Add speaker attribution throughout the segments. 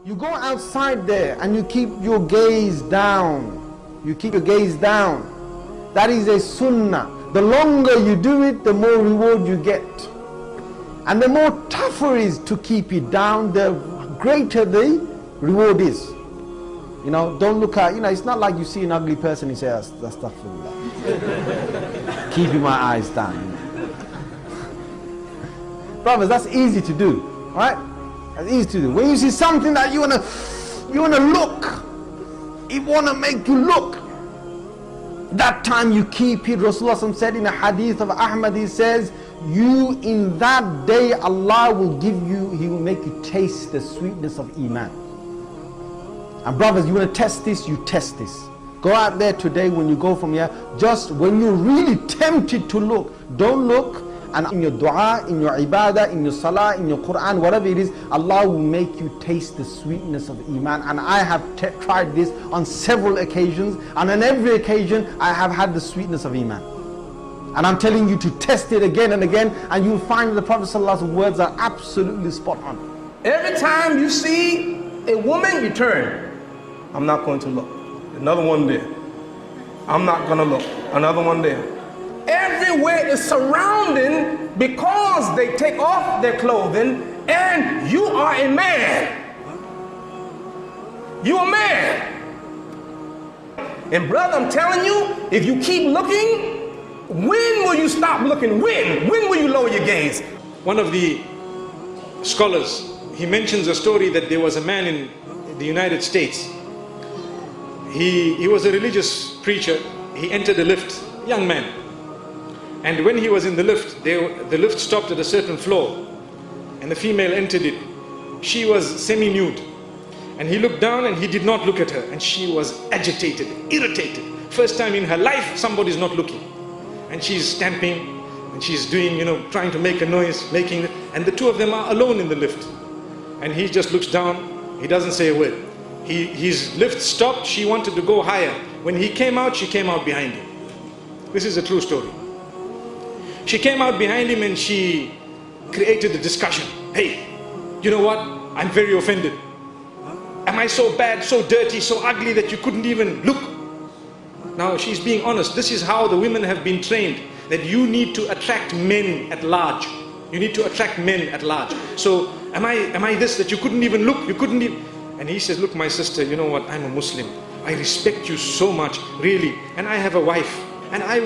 Speaker 1: You go outside there and you keep your gaze down. You keep your gaze down. That is a sunnah. The longer you do it, the more reward you get. And the more tougher it is to keep it down, the greater the reward is. You know, don't look at, it's not like you see an ugly person and you say, astaghfirullah. Keeping my eyes down. Brothers, that's easy to do, right? That's easy to do. When you see something that you wanna look, it wanna make you look. That time you keep it. Rasulullah said in a hadith of Ahmad, he says, you in that day Allah will give you, He will make you taste the sweetness of Iman. And brothers, you want to test this, you test this. Go out there today when you go from here, just when you're really tempted to look, don't look. And in your dua, in your ibadah, in your salah, in your Quran, whatever it is, Allah will make you taste the sweetness of Iman. And I have tried this on several occasions, and on every occasion I have had the sweetness of Iman. And I'm telling you to test it again and again, and you'll find the Prophet ﷺ's words are absolutely spot on.
Speaker 2: Every time you see a woman, you turn. I'm not going to look. Another one there. I'm not going to look. Another one there. Everywhere is surrounding because they take off their clothing, and you are a man. You're a man. And brother, I'm telling you, if you keep looking, when will you stop looking? When will you lower your gaze?
Speaker 3: One of the scholars, he mentions a story that there was a man in the United States. He was a religious preacher. He entered a lift, young man. And when he was in the lift, the lift stopped at a certain floor, and the female entered it. She was semi-nude. And he looked down and he did not look at her, and she was agitated, irritated. First time in her life somebody's not looking. And she's stamping, and she's doing, trying to make a noise, and the two of them are alone in the lift. And he just looks down, he doesn't say a word. His lift stopped, she wanted to go higher. When he came out, she came out behind him. This is a true story. She came out behind him and she created a discussion. Hey, you know what? I'm very offended. Am I so bad, so dirty, so ugly that you couldn't even look? Now she's being honest. This is how the women have been trained, that you need to attract men at large. You need to attract men at large. So am I this, that you couldn't even look? You couldn't even... And he says, look, my sister, you know what? I'm a Muslim. I respect you so much, really. And I have a wife. And I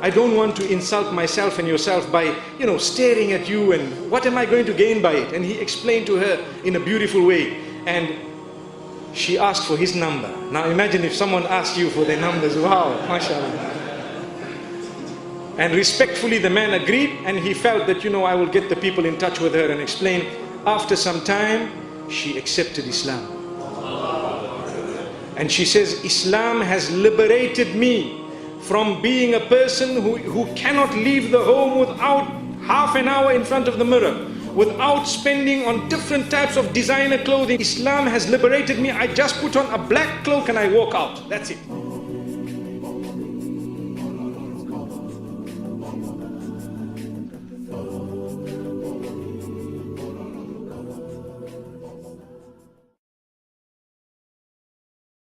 Speaker 3: don't want to insult myself and yourself by, staring at you, and what am I going to gain by it? And he explained to her in a beautiful way. And she asked for his number. Now imagine if someone asked you for their numbers. Wow, mashallah. And respectfully the man agreed, and he felt that, I will get the people in touch with her and explain. After some time, she accepted Islam. And she says, Islam has liberated me from being a person who cannot leave the home without half an hour in front of the mirror, without spending on different types of designer clothing. Islam has liberated me. I just put on a black cloak and I walk out. That's it.